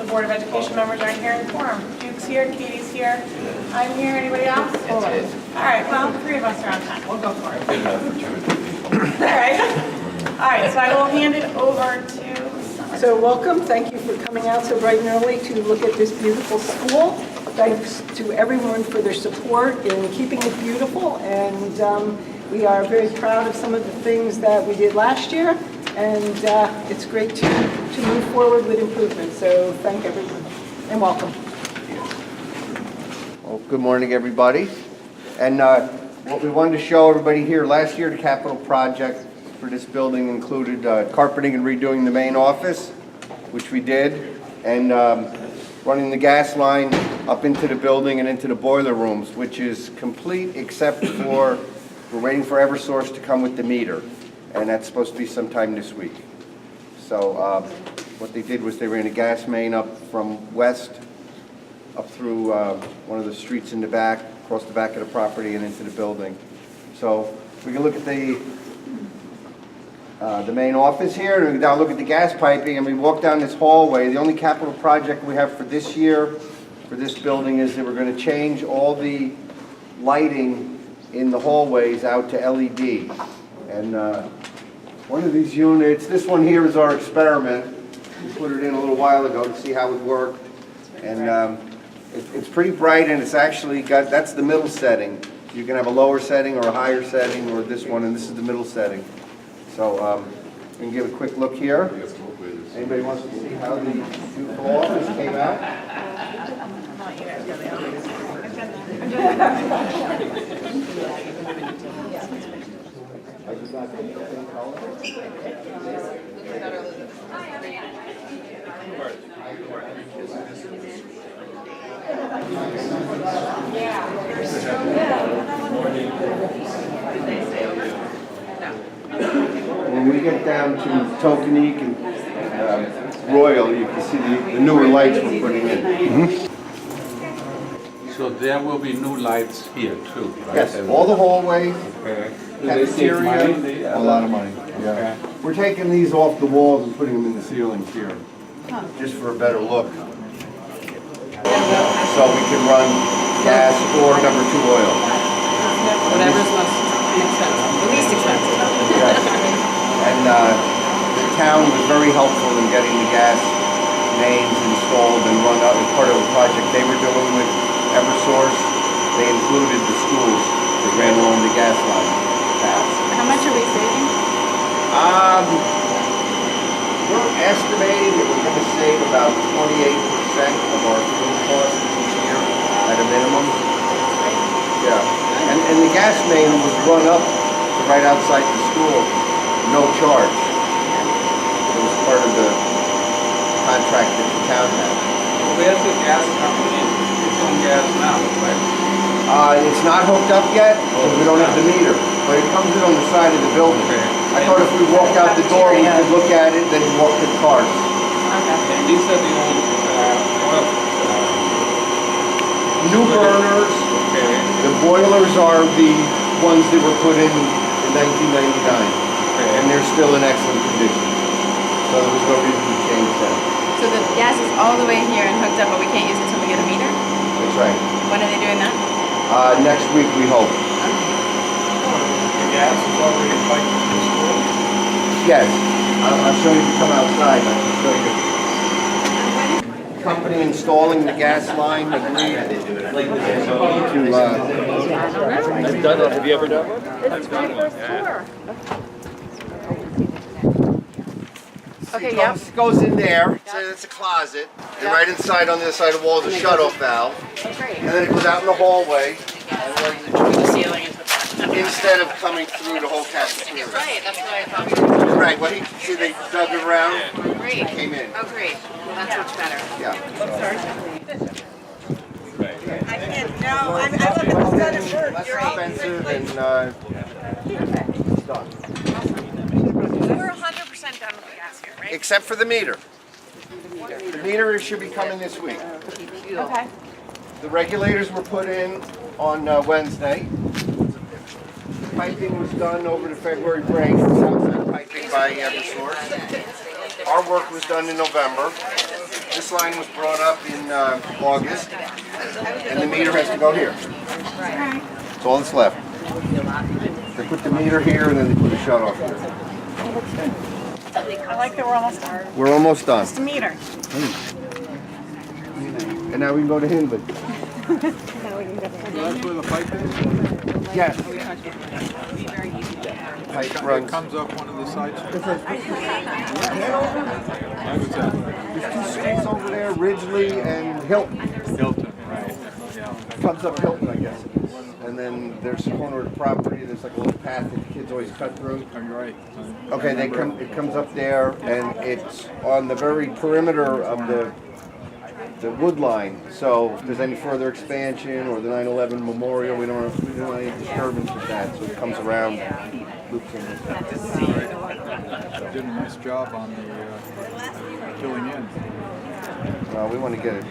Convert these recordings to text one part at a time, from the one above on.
The Board of Education members aren't here in quorum. Duke's here, Katie's here, I'm here, anybody else? All right, well, 3 of us are on time, we'll go for it. All right, so I will hand it over to Summer. So welcome, thank you for coming out so bright and early to look at this beautiful school. Thanks to everyone for their support in keeping it beautiful, and we are very proud of some of the things that we did last year, and it's great to move forward with improvements. So thank everyone, and welcome. Well, good morning, everybody. And what we wanted to show everybody here, last year the capital project for this building included carpeting and redoing the main office, which we did, and running the gas line up into the building and into the boiler rooms, which is complete except for, we're waiting for Eversource to come with the meter, and that's supposed to be sometime this week. So what they did was they ran a gas main up from west, up through one of the streets in the back, across the back of the property and into the building. So we can look at the main office here, and now look at the gas piping, and we walk down this hallway. The only capital project we have for this year, for this building, is that we're going to change all the lighting in the hallways out to LED. And one of these units, this one here is our experiment. We put it in a little while ago to see how it worked. And it's pretty bright, and it's actually got, that's the middle setting. You can have a lower setting or a higher setting, or this one, and this is the middle setting. So we can give a quick look here. Anybody wants to see how the beautiful office came out? When we get down to Tokeneke and Royale, you can see the newer lights we're putting in. So there will be new lights here too, right? Yes, all the hallways, Okay. Do they save cafeteria, money? a lot of money. Okay. We're taking these off the walls and putting them in the ceilings here, just for a better look. So we can run gas or #2 oil. Whatever's most expensive, the least expensive. Yes. And the town was very helpful in getting the gas mains installed and run out as part of a project they were doing with Eversource. They included the schools that ran along the gas line. How much are we saving? We're estimating that we're going to save about 28% of our fuel costs each year at a minimum. Yeah. And the gas main was run up to right outside the school, no charge. It was part of the contract that the town had. Where's the gas company? It's on gas now, right? It's not hooked up yet because we don't have the meter, but it comes in on the side of the building. Okay. I thought if we walked out the door, we could look at it, then walk to the cars. And these are the old oil. New burners. Okay. The boilers are the ones that were put in 1999, and they're still in excellent condition. So there was no reason to change them. So the gas is all the way here and hooked up, but we can't use it until we get a meter? That's right. When are they doing that? Next week, we hope. The gas is already piped to the school? Yes. I'll show you to come outside. I can show you. Company installing the gas line agreed to. I've done it. Have you ever done one? This is my first tour. Okay, yep. It goes in there. It's a closet. And right inside on the other side of the wall is a shut-off valve. Great. And then it goes out in the hallway. Through the ceiling into the Instead of coming through the whole cafeteria. Right, that's what I thought. Right. Right, well, see, they dug it around, Great. came in. Oh, great. Well, that's much better. Yeah. I can't, no, I look at the set of shirts. Less You're all expensive and, it's done. We're 100% done with the gas here, right? Except for the meter. The meter should be coming this week. Okay. The regulators were put in on Wednesday. Piping was done over the February break, southside piping by Eversource. Our work was done in November. This line was brought up in August, and the meter has to go here. That's all that's left. They put the meter here, and then they put a shut off here. I like that we're almost done. We're almost done. Just a meter. And now we can go to Hindley. That's where the pipe is? Yes. Pipe It runs. comes up one of the side streets? I was at There's two streets over there, Ridgely and Hilton. Hilton, right, yeah. Comes up Hilton, I guess it is. And then there's a corner of the property, there's like a little path that the kids always cut through. Oh, you're right. Okay, it comes up there, and it's on the very perimeter of the wood line. So if there's any further expansion or the 9/11 memorial, we don't want any disturbance with that. So it comes around, loops in. Did a nice job on the filling in. We want to get it.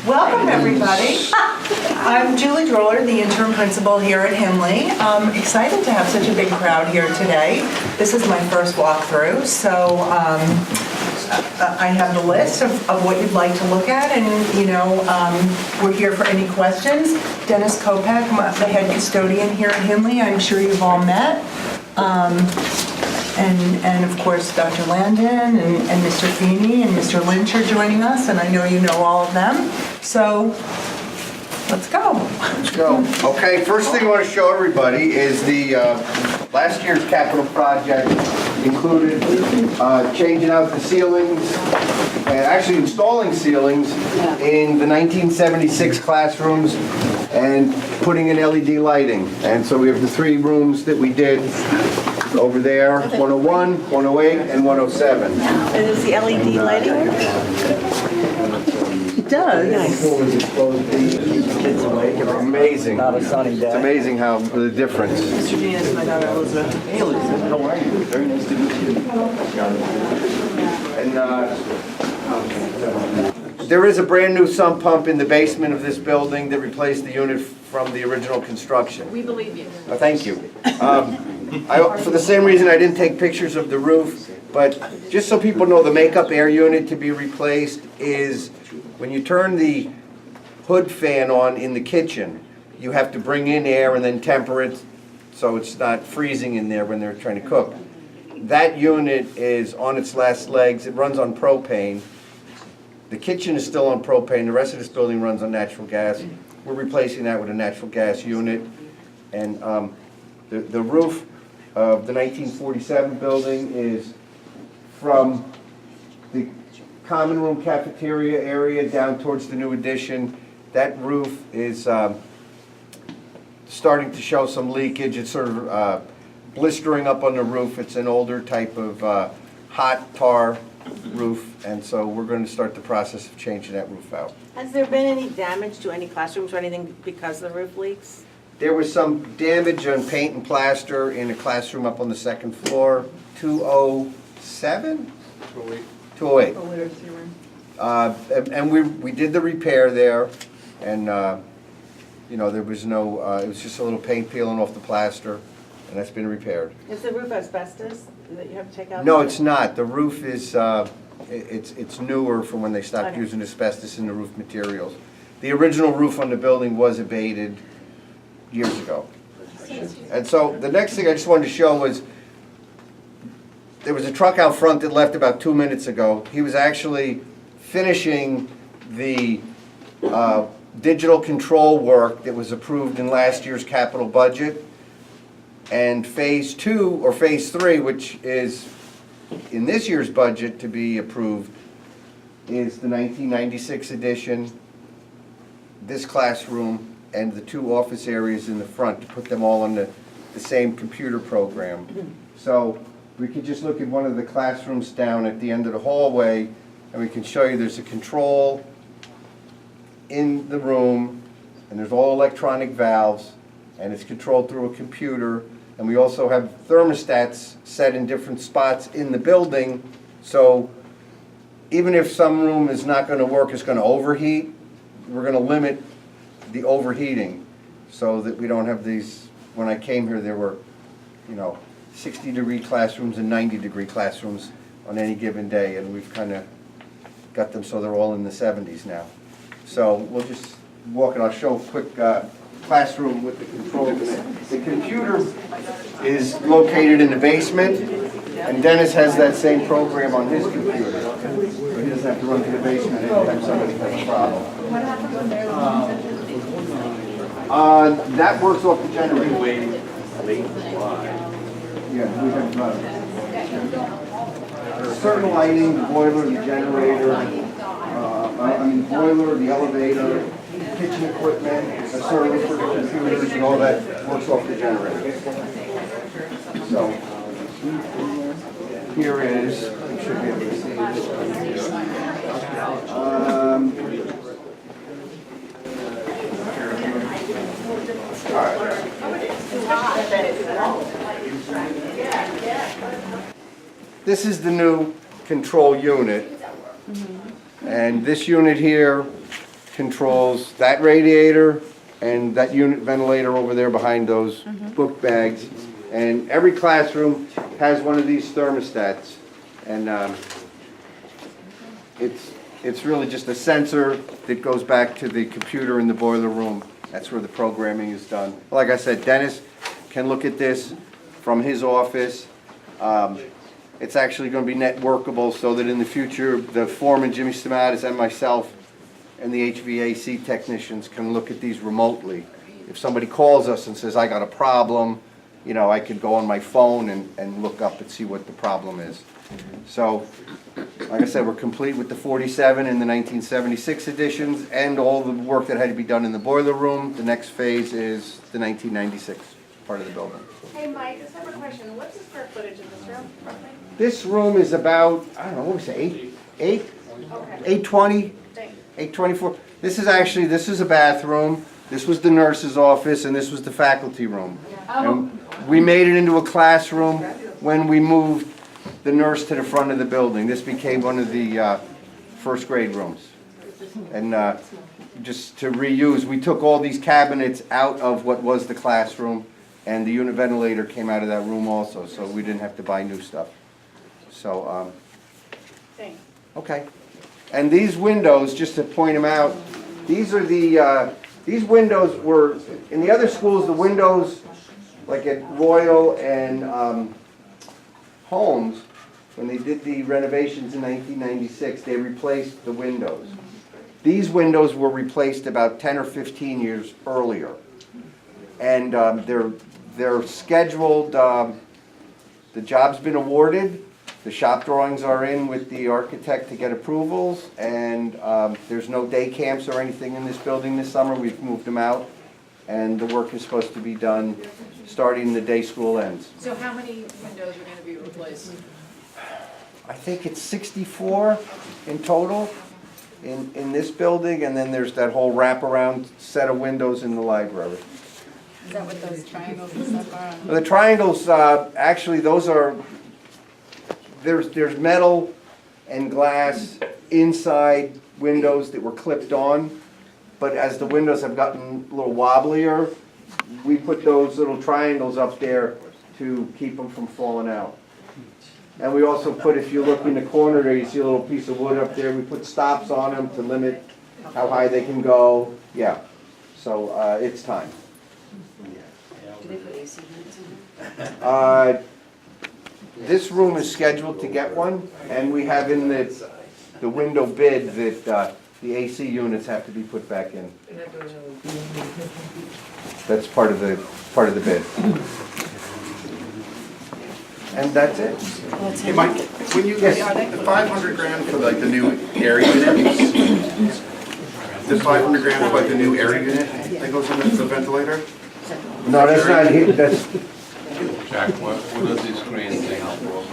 Welcome, everybody. I'm Julie Droller, the interim principal here at Hindley. I'm excited to have such a big crowd here today. This is my first walkthrough, so I have the list of what you'd like to look at, and we're here for any questions. Dennis Kopak, the head custodian here at Hindley, I'm sure you've all met. And of course, Dr. Landon and Mr. Feeney and Mr. Lynch are joining us, and I know you know all of them. So let's go. Let's go. Okay, first thing I want to show everybody is the last year's capital project included changing out the ceilings, actually installing ceilings in the 1976 classrooms and putting in LED lighting. And so we have the three rooms that we did over there, 101, 108, and 107. And is the LED lighting? It does. Amazing. It's amazing how the difference. Mr. Janus, my daughter Elizabeth. Hey, Elizabeth, how are you? Very nice to meet you. And there is a brand new sump pump in the basement of this building that replaced the unit from the original construction. We believe you. Thank you. For the same reason I didn't take pictures of the roof, but just so people know, the makeup air unit to be replaced is when you turn the hood fan on in the kitchen, you have to bring in air and then temper it so it's not freezing in there when they're trying to cook. That unit is on its last legs. It runs on propane. The kitchen is still on propane. The rest of this building runs on natural gas. We're replacing that with a natural gas unit. And the roof of the 1947 building is from the common room cafeteria area down towards the new addition. That roof is starting to show some leakage. It's sort of blistering up on the roof. It's an older type of hot tar roof, and so we're going to start the process of changing that roof out. Has there been any damage to any classrooms or anything because the roof leaks? There was some damage on paint and plaster in a classroom up on the second floor, 207? 208. And we did the repair there, and there was no, it was just a little paint peeling off the plaster, and that's been repaired. Is the roof asbestos that you have to take out? No, it's not. The roof is It's newer from when they stopped using asbestos in the roof materials. The original roof on the building was abated years ago. And so the next thing I just wanted to show was, there was a truck out front that left about 2 minutes ago. He was actually finishing the digital control work that was approved in last year's capital budget. And phase 2 or phase 3, which is in this year's budget to be approved, is the 1996 edition, this classroom, and the 2 office areas in the front, to put them all on the same computer program. So we could just look at one of the classrooms down at the end of the hallway, and we can show you there's a control in the room, and there's all electronic valves, and it's controlled through a computer. And we also have thermostats set in different spots in the building, so even if some room is not going to work, it's going to overheat, we're going to limit the overheating so that we don't have these. When I came here, there were, 60-degree classrooms and 90-degree classrooms on any given day, and we've kind of got them so they're all in the 70s now. So we'll just walk, and I'll show a quick classroom with the control unit. The computer is located in the basement, and Dennis has that same program on his computer, so he doesn't have to run to the basement anytime somebody has a problem. What happens when they're That works off the generator. Yeah, we have certain lighting, the boiler, the generator, the boiler, the elevator, kitchen equipment, the server for the computers, and all that works off the generator. So here is, you should be able to see this. All right. This is the new control unit, and this unit here controls that radiator and that unit ventilator over there behind those book bags. And every classroom has one of these thermostats, and it's really just a sensor that goes back to the computer in the boiler room. That's where the programming is done. Like I said, Dennis can look at this from his office. It's actually going to be networkable so that in the future, the foreman, Jimmy Stamatis, and myself, and the HVAC technicians can look at these remotely. If somebody calls us and says, I got a problem, I could go on my phone and look up and see what the problem is. So, like I said, we're complete with the 47 and the 1976 editions and all the work that had to be done in the boiler room. The next phase is the 1996 part of the building. Hey, Mike, just have a question. What's the square footage of this room, roughly? This room is about, I don't know, what was it, 820, 824. This is a bathroom. This was the nurse's office, and this was the faculty room. And we made it into a classroom when we moved the nurse to the front of the building. This became one of the first grade rooms. And just to reuse, we took all these cabinets out of what was the classroom, and the unit ventilator came out of that room also, so we didn't have to buy new stuff. So, Thanks. okay. And these windows, just to point them out, these are these windows were, in the other schools, the windows, like at Royal and Holmes, when they did the renovations in 1996, they replaced the windows. These windows were replaced about 10 or 15 years earlier. And they're scheduled, the job's been awarded, the shop drawings are in with the architect to get approvals, and there's no day camps or anything in this building this summer. We've moved them out, and the work is supposed to be done starting the day school ends. So how many windows are going to be replaced? I think it's 64 in total in this building, and then there's that whole wraparound set of windows in the library. Is that what those triangles and stuff are? The triangles, actually, those are, there's metal and glass inside windows that were clipped on, but as the windows have gotten a little wobblier, we put those little triangles up there to keep them from falling out. And we also put, if you look in the corner there, you see a little piece of wood up there. We put stops on them to limit how high they can go. Yeah, so it's time. This room is scheduled to get one, and we have in the window bid that the AC units have to be put back in. That's part of the bid. And that's it. Hey, Mike, when you, the 500 grand for like the new air unit, the 500 grand for like the new air unit that goes in the ventilator? No, that's not here, that's, Jack, what are these green things for?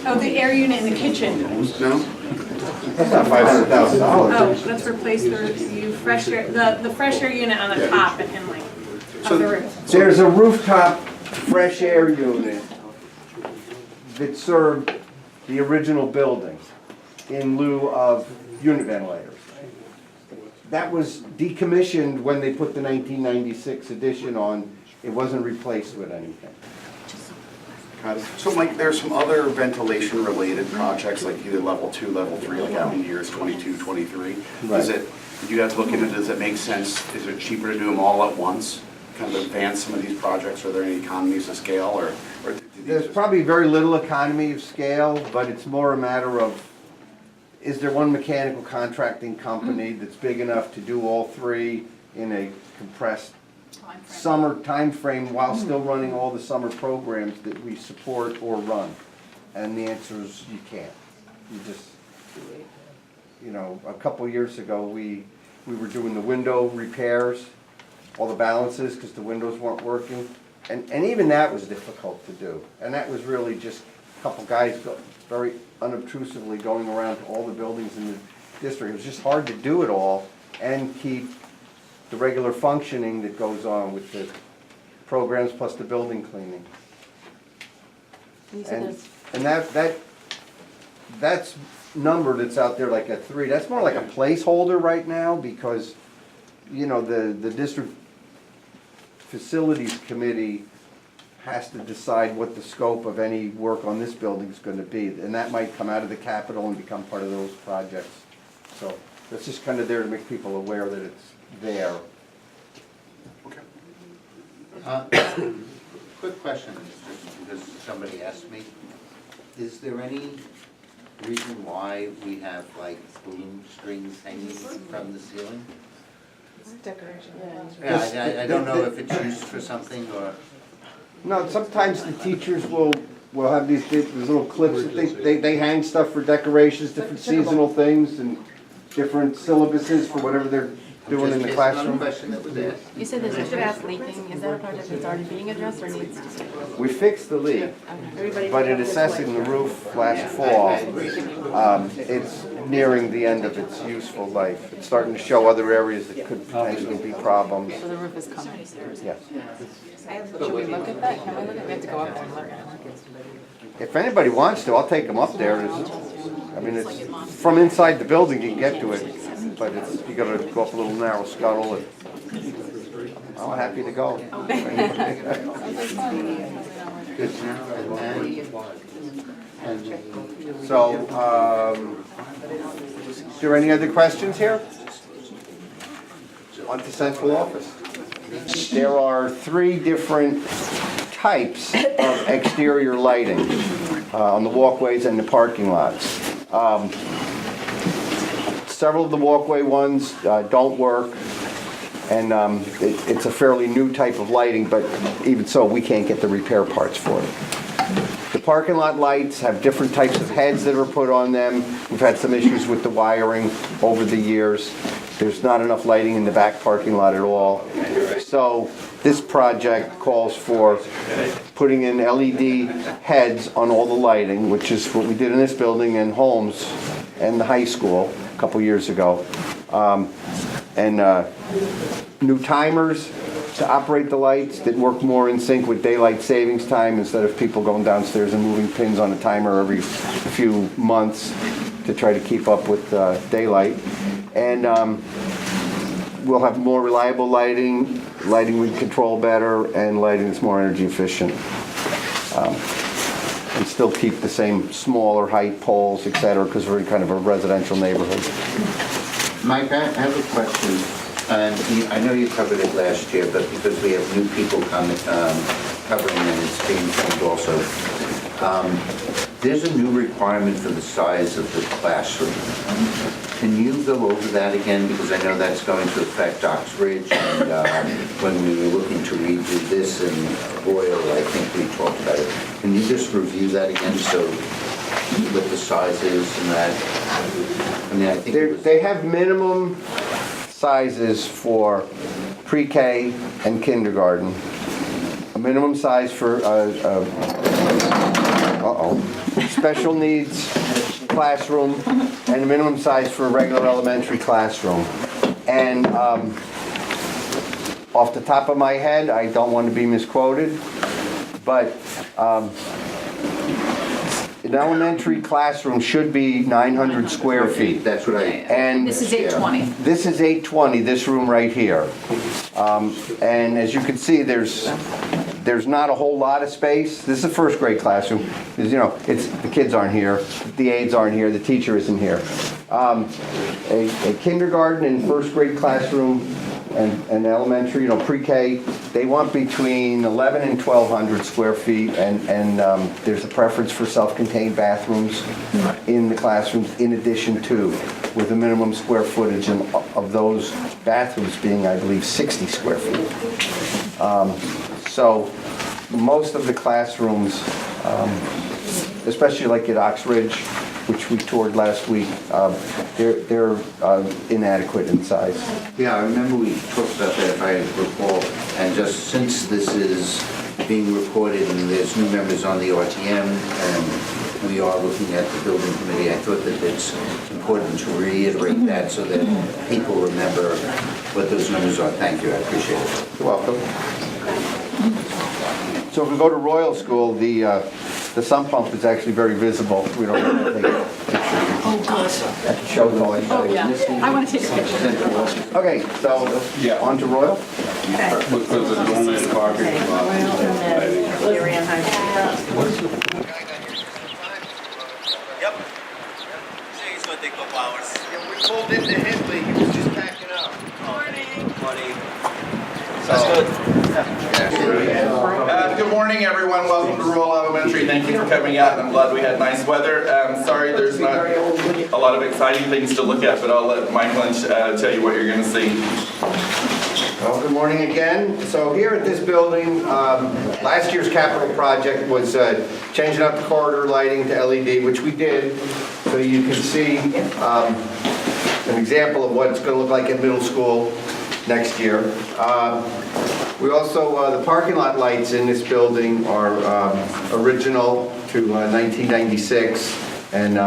Oh, the air unit in the kitchen. No? that's not $500,000. Oh, let's replace the fresh air unit on the top at Henley of the roof. There's a rooftop fresh air unit that served the original building in lieu of unit ventilators. That was decommissioned when they put the 1996 edition on. It wasn't replaced with anything. Got it. So Mike, there's some other ventilation related projects like either level 2, level 3, like out in years 22, 23. Does Right. it, you guys look into, does it make sense? Is it cheaper to do them all at once? Kind of advance some of these projects? Are there any economies of scale or do these There's just- probably very little economy of scale, but it's more a matter of, is there one mechanical contracting company that's big enough to do all three in a compressed summer time frame while still running all the summer programs that we support or run? And the answer is you can't. You just, you know, a couple years ago, we were doing the window repairs, all the balances, because the windows weren't working. And even that was difficult to do. And that was really just a couple guys very unobtrusively going around to all the buildings in the district. It was just hard to do it all and keep the regular functioning that goes on with the programs plus the building cleaning. And that's number that's out there like a 3. That's more like a placeholder right now because, you know, the district facilities committee has to decide what the scope of any work on this building is going to be. And that might come out of the capital and become part of those projects. So that's just kind of there to make people aware that it's there. Quick question, just because somebody asked me. Is there any reason why we have like balloon strings hanging from the ceiling? It's decoration. Yeah, I don't know if it's used for something or. No, sometimes the teachers will have these little clips that they hang stuff for decorations, different seasonal things and different syllabuses for whatever they're doing in the classroom. Question that was asked. You said there's issue about leaking. Is that a project that's already being addressed or needs to be? We fixed the leak, but in assessing the roof last fall, it's nearing the end of its useful life. It's starting to show other areas that could potentially be problems. So the roof is coming. Yes. Should we look at that? Can we look at it? We have to go up there and look at it. If anybody wants to, I'll take them up there. I mean, it's from inside the building you can get to it, but it's, you gotta go up a little narrow scuttle and I'm happy to go. So, is there any other questions here? On to central office. There are 3 different types of exterior lighting on the walkways and the parking lots. Several of the walkway ones don't work, and it's a fairly new type of lighting, but even so, we can't get the repair parts for it. The parking lot lights have different types of heads that are put on them. We've had some issues with the wiring over the years. There's not enough lighting in the back parking lot at all. So this project calls for putting in LED heads on all the lighting, which is what we did in this building and Holmes and the high school a couple years ago. New timers to operate the lights that work more in sync with daylight savings time instead of people going downstairs and moving pins on a timer every few months to try to keep up with daylight. And we'll have more reliable lighting we can control better, and lighting that's more energy efficient. and still keep the same smaller height poles, et cetera, because we're in kind of a residential neighborhood. Mike, I have a question, and I know you covered it last year, but because we have new people coming, covering and it's being filmed also. There's a new requirement for the size of the classroom. Can you go over that again? Because I know that's going to affect Oxbridge, and when we were looking to redo this in Royal, I think we talked about it. Can you just review that again, so what the size is and that? I mean, I think it was... They have minimum sizes for pre-K and kindergarten. A minimum size for special needs classroom, and a minimum size for a regular elementary classroom. And off the top of my head, I don't want to be misquoted, but an elementary classroom should be 900 square feet. That's what I... And This is 820. this is 820, this room right here. And as you can see, there's not a whole lot of space. This is a first grade classroom. Because, you know, the kids aren't here, the aides aren't here, the teacher isn't here. A kindergarten and first grade classroom and elementary, you know, pre-K, they want between 11 and 1,200 square feet, and there's a preference for self-contained bathrooms in the classrooms in addition to, with a minimum square footage of those bathrooms being, I believe, 60 square feet. So most of the classrooms, especially like at Oxbridge, which we toured last week, they're inadequate in size. Yeah, I remember we talked about that, if I recall, and just since this is being recorded and there's new members on the RTM, and we are looking at the building committee, I thought that it's important to reiterate that so that people remember what those numbers are. Thank you, I appreciate it. You're welcome. So if we go to Royal School, the sump pump is actually very visible. We don't have to take pictures. Oh, gosh. I have to show it all. Oh, yeah. I want to take a picture. Okay, so on to Royal. Because it's only in parking lot. Yep. He's gonna take a couple hours. Yeah, we pulled into Hindley, he was just packing up. Morning. That's good. Good morning, everyone. Welcome to Royal Elementary. Thank you for coming out. I'm glad we had nice weather. Sorry there's not a lot of exciting things to look at, but I'll let Mike Lynch tell you what you're going to see. Well, good morning again. So here at this building, last year's capital project was changing up the corridor lighting to LED, which we did. So you can see an example of what it's going to look like in middle school next year. We also, the parking lot lights in this building are original to 1996, and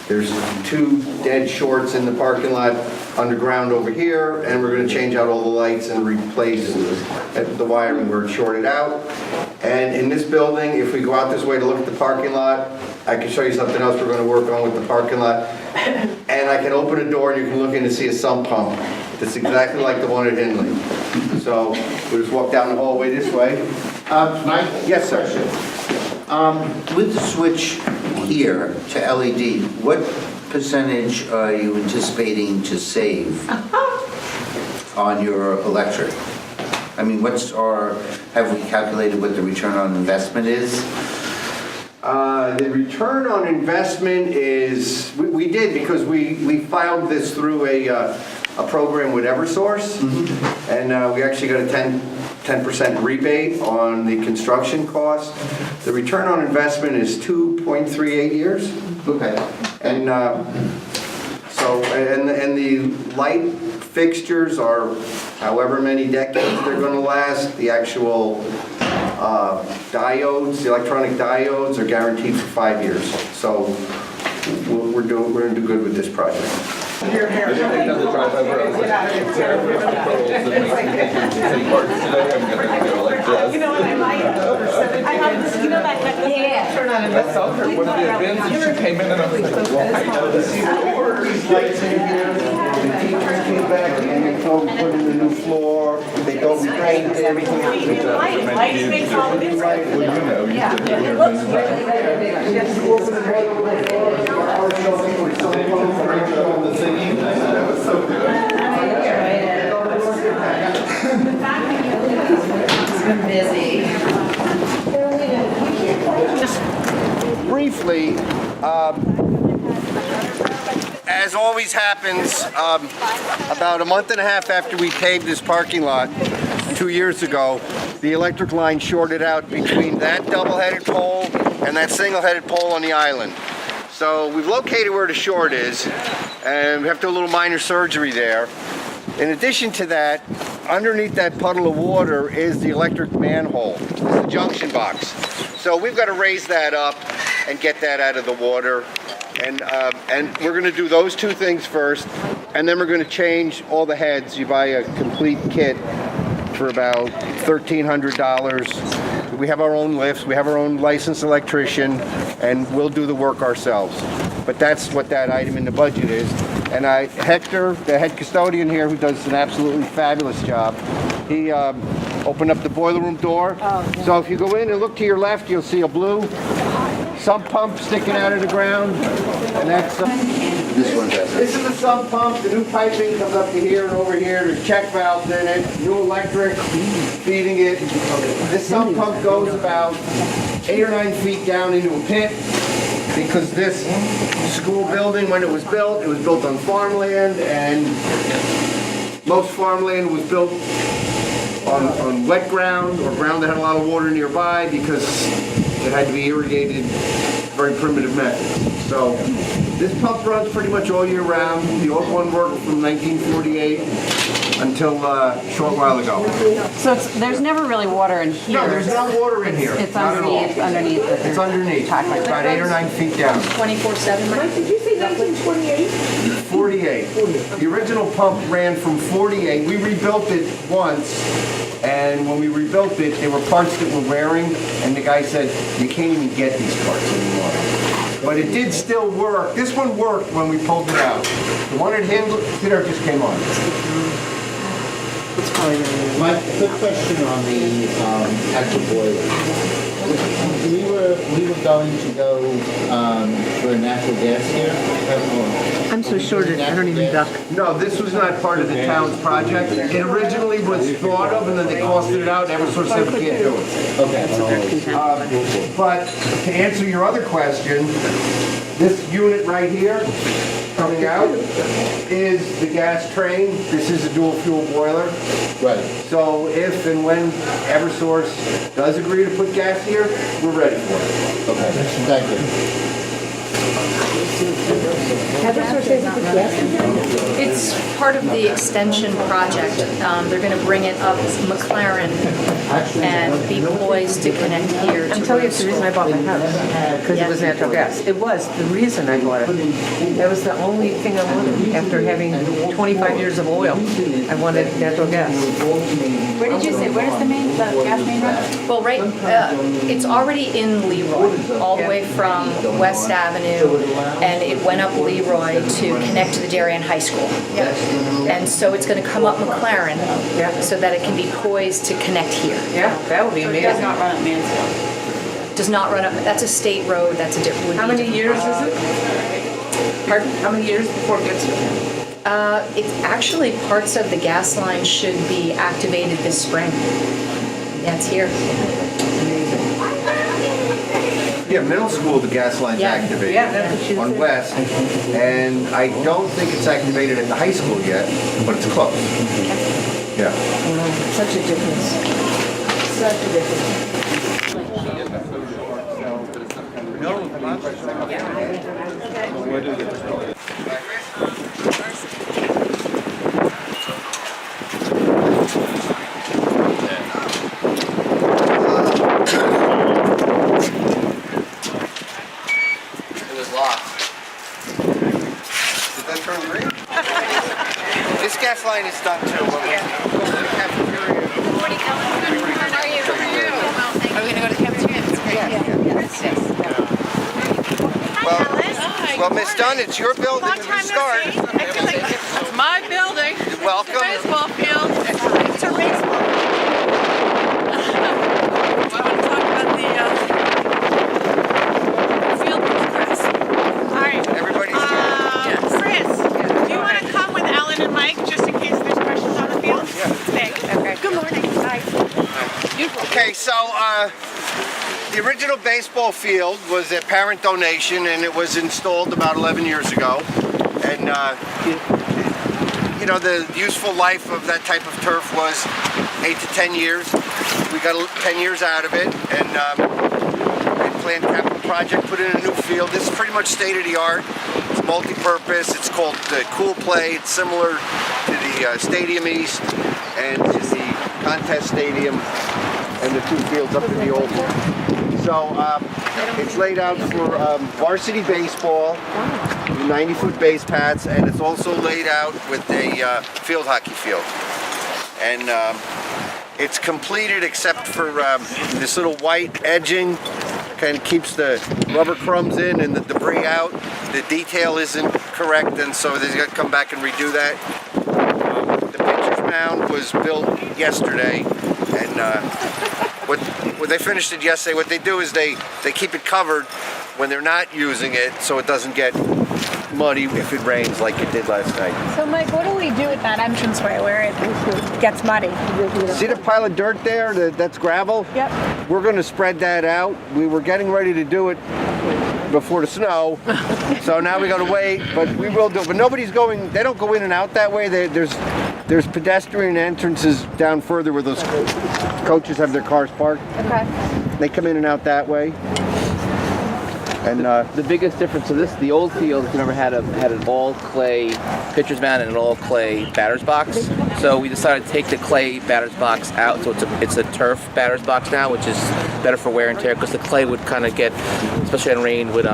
there's 2 dead shorts in the parking lot underground over here, and we're going to change out all the lights and replace the wiring where it's shorted out. And in this building, if we go out this way to look at the parking lot, I can show you something else we're going to work on with the parking lot. And I can open a door and you can look in and see a sump pump that's exactly like the one at Hindley. So we'll just walk down the hallway this way. Mike? Yes, sir. With the switch here to LED, what percentage are you anticipating to save on your electric? I mean, have we calculated what the return on investment is? The return on investment is, we did because we filed this through a program with Eversource, and we actually got a 10% rebate on the construction cost. The return on investment is 2.38 years. Okay. And and the light fixtures are however many decades they're going to last. The actual diodes, the electronic diodes, are guaranteed for 5 years. So we're going to do good with this project. Here. I didn't think of the drive over. I was like, You know what, I might. I have this, you know that necklace? Turn on I saw her one of the events and she came in and I was like, why? These lights in here, the teachers came back and told we put in the new floor, they thought we painted everything. Lights makes all the difference. Briefly, as always happens, about a month and a half after we paved this parking lot 2 years ago, the electric line shorted out between that double-headed pole and that single-headed pole on the island. So we've located where the short is, and we have to do a little minor surgery there. In addition to that, underneath that puddle of water is the electric manhole, it's the junction box. So we've got to raise that up and get that out of the water. And we're going to do those two things first, and then we're going to change all the heads. You buy a complete kit for about $1,300. We have our own lifts, we have our own licensed electrician, and we'll do the work ourselves. But that's what that item in the budget is. And Hector, the head custodian here, who does an absolutely fabulous job, he opened up the boiler room door. So if you go in and look to your left, you'll see a blue sump pump sticking out of the ground, and that's This one does. this is the sump pump. The new piping comes up to here and over here. There's check valves in it, new electric feeding it. This sump pump goes about 8 or 9 feet down into a pit, because this school building, when it was built on farmland, and most farmland was built on wet ground or ground that had a lot of water nearby, because it had to be irrigated, very primitive methods. So this pump runs pretty much all year round. The old one worked from 1948 until a short while ago. So there's never really water in here. No, there's no water in here. It's Not at all. underneath. It's underneath. It's about 8 or 9 feet down. 24/7. Did you say 1928? 48. The original pump ran from 48. We rebuilt it once, and when we rebuilt it, there were parts that were wearing, and the guy said, you can't even get these parts anymore. But it did still work. This one worked when we pulled it out. The one at Hinder just came on. My quick question on the actual boiler. We were going to go for a natural gas here. I'm so short, I don't even duck. No, this was not part of the town's project. It originally was thought of, and then they costed it out, and Eversource said we can't do it. Okay. But to answer your other question, this unit right here, coming out, is the gas train. This is a dual fuel boiler. Right. So if and when Eversource does agree to put gas here, we're ready for it. Okay, thank you. It's part of the extension project. They're going to bring it up McLaren and be poised to connect here. I'm telling you, it's the reason I bought my house, because it was natural gas. It was the reason I bought it. That was the only thing I wanted after having 25 years of oil. I wanted natural gas. Where did you say? Where does the gas main run? Well, right, it's already in Leroy, all the way from West Avenue, and it went up Leroy to connect to the Darien High School. And so it's going to come up McLaren, so that it can be poised to connect here. Yeah, that would be amazing. It does not run up Mansfield. Does not run up. That's a state road. That's a different. How many years is it? Pardon? How many years before it gets here? It's actually parts of the gas line should be activated this spring. Yeah, it's here. Yeah, middle school, the gas line's activated. Yeah, that's what she on said. West, and I don't think it's activated at the high school yet, but it's close. Yeah. Such a difference. Such a difference. This gas line is done too. When we go to the cafeteria. Are we going to go to the cafeteria? That's great. Well, Well, Miss Dunn, it's your building Long to time no start. see. I feel like It's my building. Welcome. Baseball field. it's our baseball. I want to talk about the field progress. All right. Everybody's here. Chris, do you want to come with Ellen and Mike just in case there's questions on the field? Thanks. Okay. Good morning. Hi. Okay, so the original baseball field was a parent donation, and it was installed about 11 years ago. And you know, the useful life of that type of turf was 8 to 10 years. We got 10 years out of it, and planned capital project, put in a new field. This is pretty much state of the art. It's multi-purpose. It's called the Cool Play. It's similar to the Stadium East and to the contest stadium and the two fields up in the old one. So it's laid out for varsity baseball, 90-foot base paths, and it's also laid out with a field hockey field. And it's completed except for this little white edging, kind of keeps the rubber crumbs in and the debris out. The detail isn't correct, and so they've got to come back and redo that. The pitcher's mound was built yesterday, and when they finished it yesterday, what they do is they keep it covered when they're not using it, so it doesn't get muddy if it rains like it did last night. So Mike, what do we do with that entranceway where it gets muddy? See the pile of dirt there? That's gravel? Yep. We're going to spread that out. We were getting ready to do it before the snow, so now we got to wait, but we will do it. But nobody's going, they don't go in and out that way. There's pedestrian entrances down further where those coaches have their cars parked. Okay. They come in and out that way. And The biggest difference of this, the old field, if you remember, had an all clay pitcher's mound and an all clay batter's box. So we decided to take the clay batter's box out, so it's a turf batter's box now, which is better for wear and tear because the clay would kind of get, especially on rain, would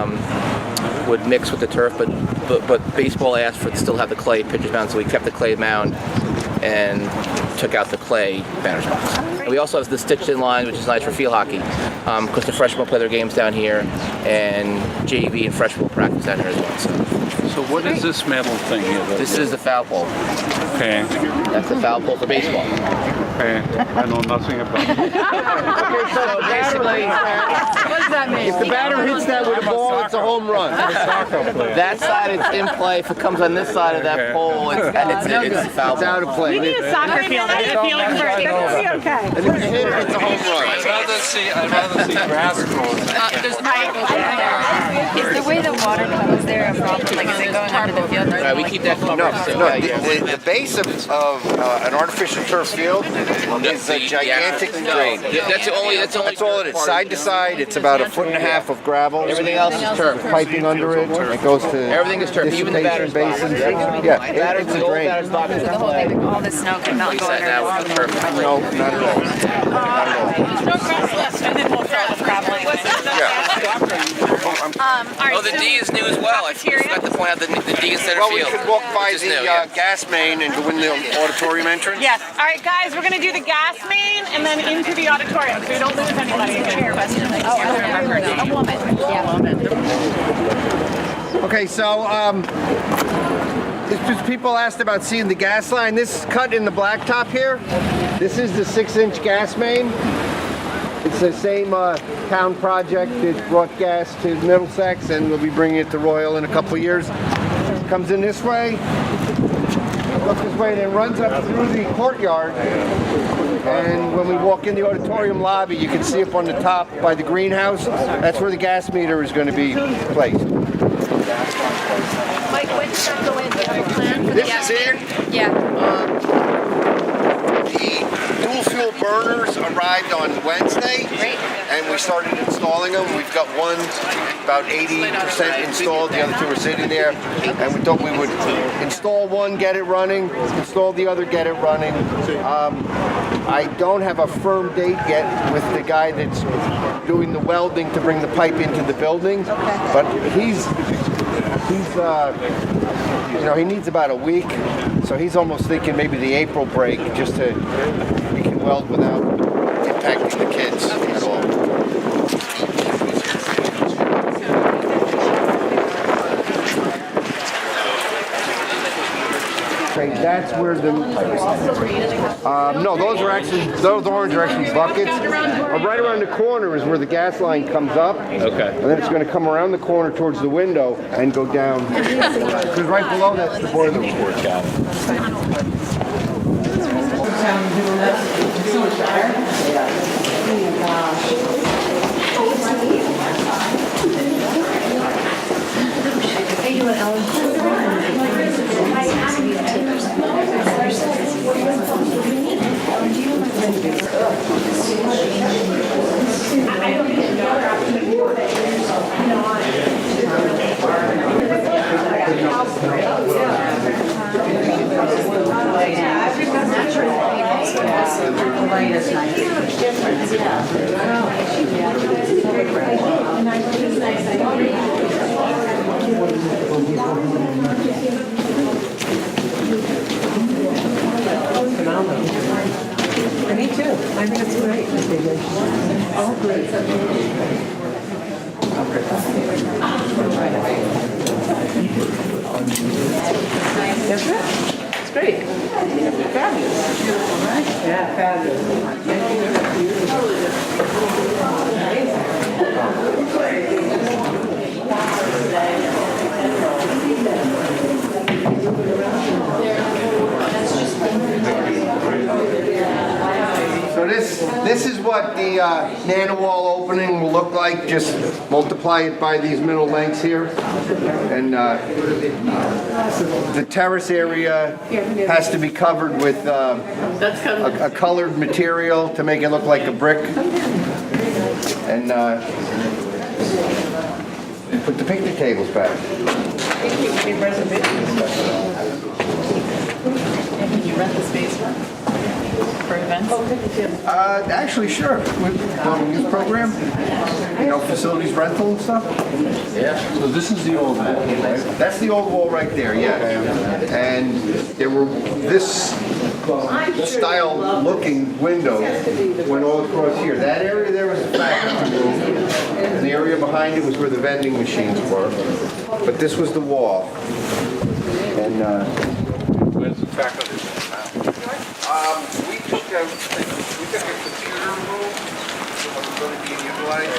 mix with the turf. But baseball asked for it to still have the clay pitcher's mound, so we kept the clay mound and took out the clay batter's box. And we also have the stitched in line, which is nice for field hockey, because the freshmen will play their games down here, and JV and freshmen will practice down here as well. So what is this metal thing here? This is the foul pole. Okay. That's the foul pole for baseball. Okay. I know nothing about it. okay, so basically, What does that mean? if the batter hits that with a ball, it's a home run. That side it's in play. If it comes on this side of that pole, it's a foul It's ball. out of play. We need a soccer field. I need a feeling for it. It's be okay. And if you hit it, it's a home run. I'd rather see grass growing. Is the way the water comes there a problem? Like, is it going under the field? Right, we keep that covered. The base of an artificial turf field is a gigantic drain. That's all it is. Side to side, it's about 1.5 feet of gravel. Everything else is turf. Piping under it. It goes to Everything is turf, even the batter's box. basins. Yeah, it's a The old drain. batter's box is The whole thing, all this snow can melt We go sat now under. with the turf. No, not at all. Not at all. No grass left, and then we'll throw the gravel in. All right, Oh, the D is new as well. I forgot to point out the D in center Well, we field. could walk by Which is the new, yeah. gas main and go in the auditorium entrance. Yes. All right, guys, we're going to do the gas main and then into the auditorium, so we don't lose anybody. A woman. Yeah. Okay, so people asked about seeing the gas line. This cut in the blacktop here, this is the 6-inch gas main. It's the same town project that brought gas to Middlesex, and we'll be bringing it to Royal in a couple of years. Comes in this way, goes this way, and then runs up through the courtyard. And when we walk in the auditorium lobby, you can see up on the top by the greenhouse. That's where the gas meter is going to be placed. Mike, when does that go in? Do you have a plan for the This gas is it. main? Yeah. The dual fuel burners arrived on Wednesday, and we started installing them. We've got one about 80% installed, the other two are sitting there, and we thought we would install one, get it running, install the other, get it running. I don't have a firm date yet with the guy that's doing the welding to bring the pipe into the building, but he's he needs about a week, so he's almost thinking maybe the April break, just to he can weld without impacting the kids at all. Okay, that's where the, no, those orange are actually buckets. Right around the corner is where the gas line comes up. Okay. And then it's going to come around the corner towards the window and go down. Because right below that's the boiler room. Me too. I think it's great. Oh, great. Isn't it? It's great. Fabulous. Beautiful, right? Yeah, fabulous. So this is what the nano wall opening will look like. Just multiply it by these middle lengths here. And the terrace area has to be covered with a colored material to make it look like a brick. And put the picnic tables back. Can you rent the space for events? Actually, sure. With youth program, facilities rental and stuff. Yeah. So this is the old wall, right? That's the old wall right there, yeah. And there were this style looking windows went all across here. That area there was the factory room, and the area behind it was where the vending machines were. But this was the wall. And Where's the faculty now? we took a computer room that was going to be utilized.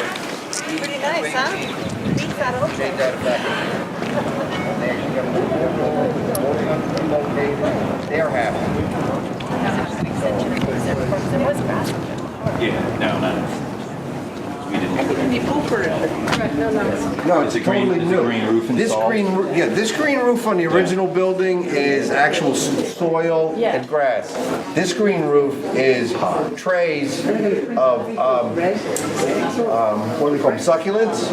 Pretty nice, huh? Beat that open. Change that back. They actually got relocated. They're happy. Yeah, no. We didn't. No, it's totally new. green roof installed? This green roof on the original building is actual soil and grass. This green roof is trays of what do we call them, succulents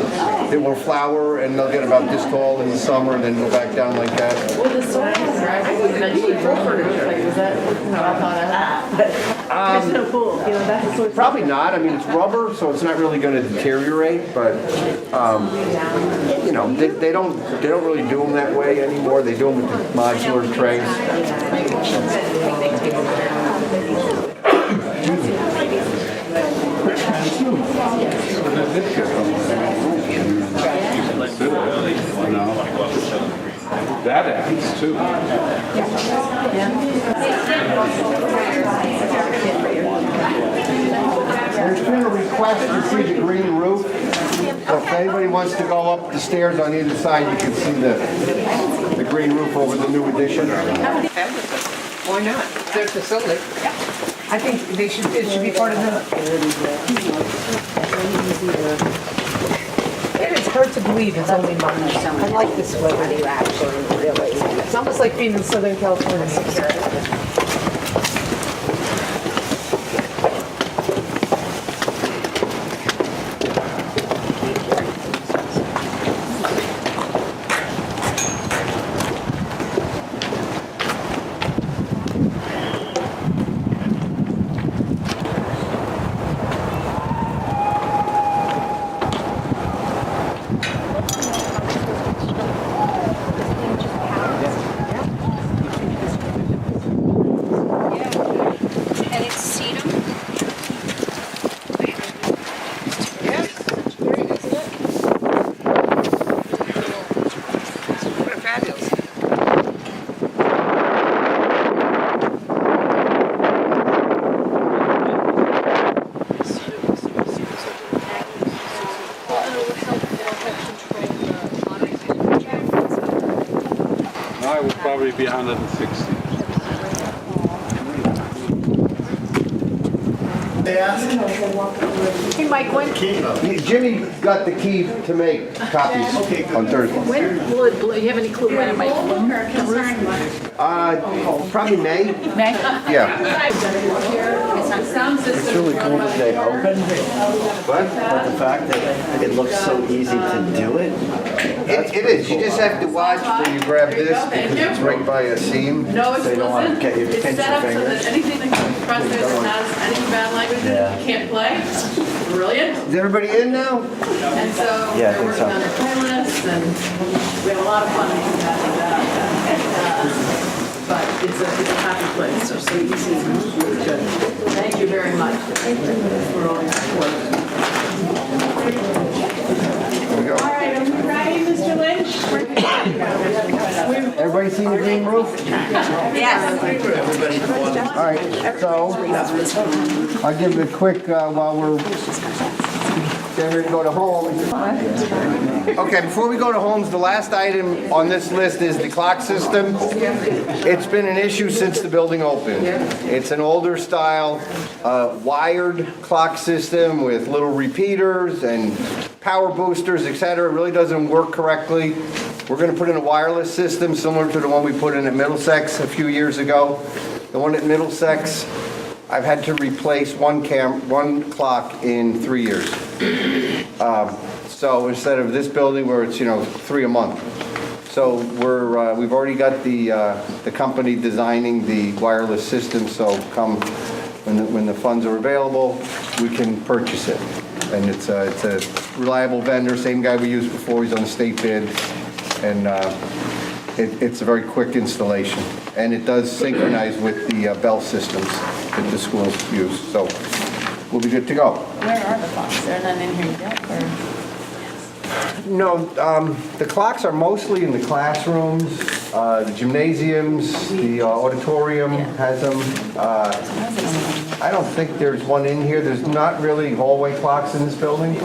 that will flower and they'll get about this tall in the summer and then go back down like that. Well, the soil is eventually full furniture. Like, was that? No, I thought There's no pool, that's the sort of. Probably not. I mean, it's rubber, so it's not really going to deteriorate. But they don't really do them that way anymore. They do them with the modular trays. That adds too. There's been a request to see the green roof. So if anybody wants to go up the stairs on either side, you can see the green roof over the new addition. Why not? It's their facility. I think it should be part of the. It is hard to believe it's only March. I like this weather. It's almost like being in Southern California. probably be 160. Hey, Mike, when Jimmy got the key to make copies on Thursday. will it bloom? You have any clue when it might bloom? Probably May. May? Yeah. It's really cool that they open, but the fact that it looks so easy to do it. It is. You just have to watch when you grab this because it's right by a seam. No, So you don't want to it's get your it's pinch set your up so finger. that anything that comes across there that has any bad language in it, you can't play. Brilliant. Is everybody in now? And so Yeah, I we're think working so. on the playlists and we have a lot of fun making that like that. But it's a happy place, so easy. Good. Thank you very much for all your support. There we go. All right, are we ready, Mr. Lynch? Everybody seen the green roof? Yes. All right, so I'll give it a quick, while we're getting ready to go to Holmes. Okay, before we go to Holmes, the last item on this list is the clock system. It's been an issue since the building opened. It's an older style, wired clock system with little repeaters and power boosters, etc. It really doesn't work correctly. We're going to put in a wireless system similar to the one we put in at Middlesex a few years ago. The one at Middlesex, I've had to replace one clock in 3 years. So instead of this building where it's 3 a month. So we've already got the company designing the wireless system. So come when the funds are available, we can purchase it. And it's a reliable vendor, same guy we used before. He's on the state bid, and it's a very quick installation. And it does synchronize with the bell systems that the schools use. So we'll be good to go. Where are the clocks? They're not in here yet, or? No, the clocks are mostly in the classrooms, the gymnasiums, the auditorium has them. I don't think there's one in here. There's not really hallway clocks in this building. They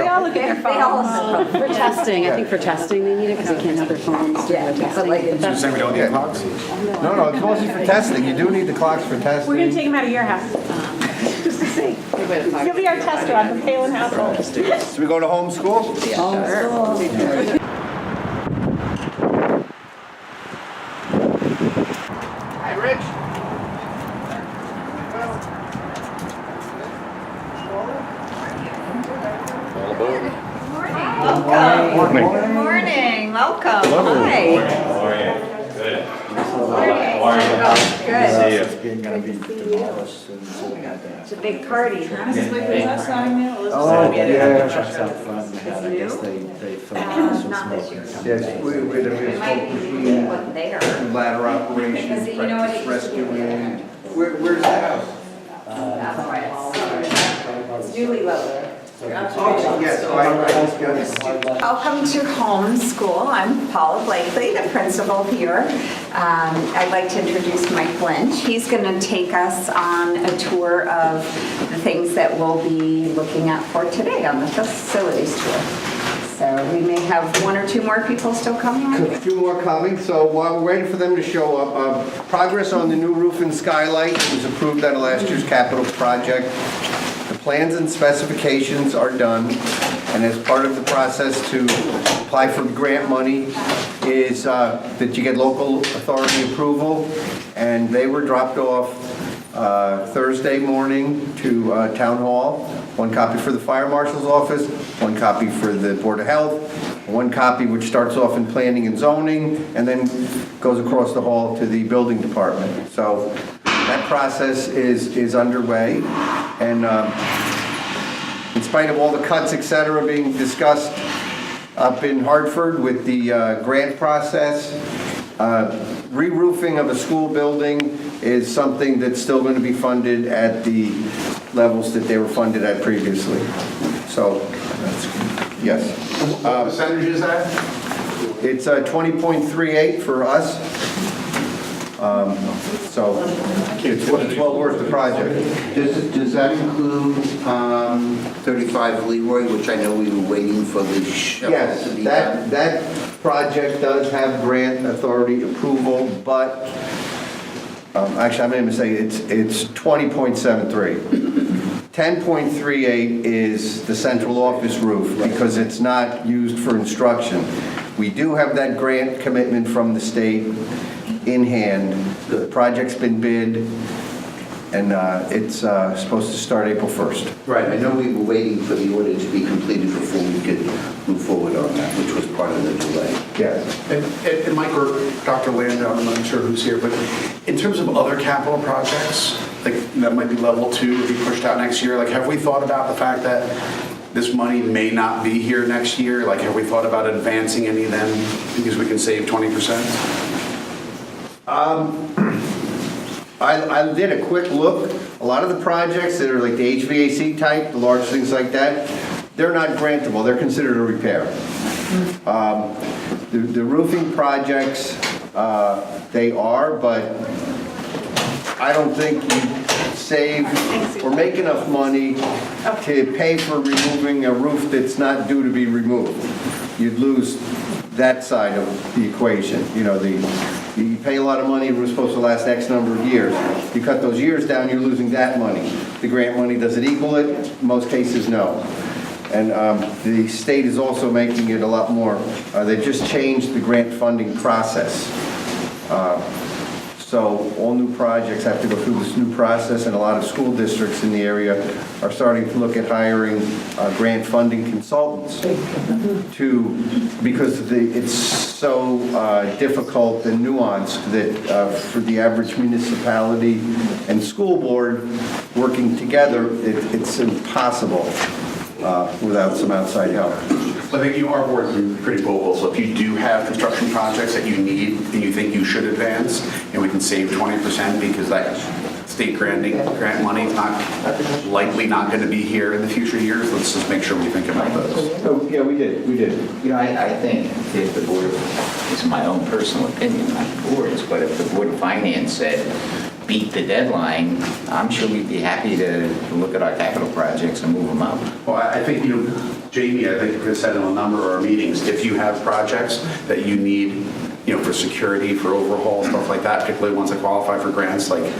all look at their phones. For testing, I think for testing they need it because they can't have their phones. Yeah, but like if that's. You're saying we don't need clocks? No, it's mostly for testing. You do need the clocks for testing. We're going to take them out of your house. Just to see. You'll be our tester on the Palin household. So we go to home school? Hi, Rich. Good morning, welcome. Hi. How are you? Good. Good. It's gonna be demolished soon, so we got that. It's a big party, huh? Oh, yeah. Trucks out front, and I guess they filmed some smoke. Yes, we What they are. ladder operations, practice rescuing. Where's the house? That's right. It's Julie Lowe. Yes, Welcome to Holmes School. I'm Paula Blakely, the principal here. I'd like to introduce Mike Lynch. He's going to take us on a tour of the things that we'll be looking at for today on the facilities tour. So we may have one or two more people still coming. A few more coming, so while we're waiting for them to show up, progress on the new roof and skylight was approved at a last year's capital project. The plans and specifications are done, and as part of the process to apply for grant money is that you get local authority approval, and they were dropped off Thursday morning to Town Hall. One copy for the Fire Marshal's office, one copy for the Board of Health, one copy which starts off in planning and zoning, and then goes across the hall to the building department. So that process is underway, and in spite of all the cuts, et cetera, being discussed up in Hartford with the grant process, re-roofing of a school building is something that's still going to be funded at the levels that they were funded at previously. So, yes. What percentage is that? It's 20.38 for us. So it's well worth the project. Does that include 35 Leroy, which I know we were waiting for the shovel Yes, to be done? that project does have grant authority approval, but, actually, I made a mistake, it's 20.73. 10.38 is the central office roof because it's not used for instruction. We do have that grant commitment from the state in hand. The project's been bid, and it's supposed to start April 1st. Right, I know we were waiting for the audit to be completed before we could move forward on that, which was part of the delay. Yes. And Mike or Dr. Landau, I'm not sure who's here, but in terms of other capital projects, like that might be level 2 or be pushed out next year, like have we thought about the fact that this money may not be here next year? Like have we thought about advancing any of them because we can save 20%? I did a quick look. A lot of the projects that are like the HVAC type, the large things like that, they're not grantable. They're considered a repair. The roofing projects, they are, but I don't think you save or make enough money to pay for removing a roof that's not due to be removed. You'd lose that side of the equation. You know, you pay a lot of money, we're supposed to last X number of years. You cut those years down, you're losing that money. The grant money, does it equal it? In most cases, no. And the state is also making it a lot more. They've just changed the grant funding process. So all new projects have to go through this new process, and a lot of school districts in the area are starting to look at hiring grant funding consultants because it's so difficult and nuanced that for the average municipality and school board working together, it's impossible without some outside help. I think our board's been pretty vocal, so if you do have construction projects that you need and you think you should advance, and we can save 20% because that state grant money is likely not going to be here in the future years, let's just make sure we think about those. Oh, yeah, we did. You know, I think if the board, this is my own personal opinion, not the board's, but if the Board of Finance said, beat the deadline, I'm sure we'd be happy to look at our capital projects and move them up. Well, I think, Jamie, I think we've said in a number of our meetings, if you have projects that you need, for security, for overhaul, stuff like that, particularly ones that qualify for grants, like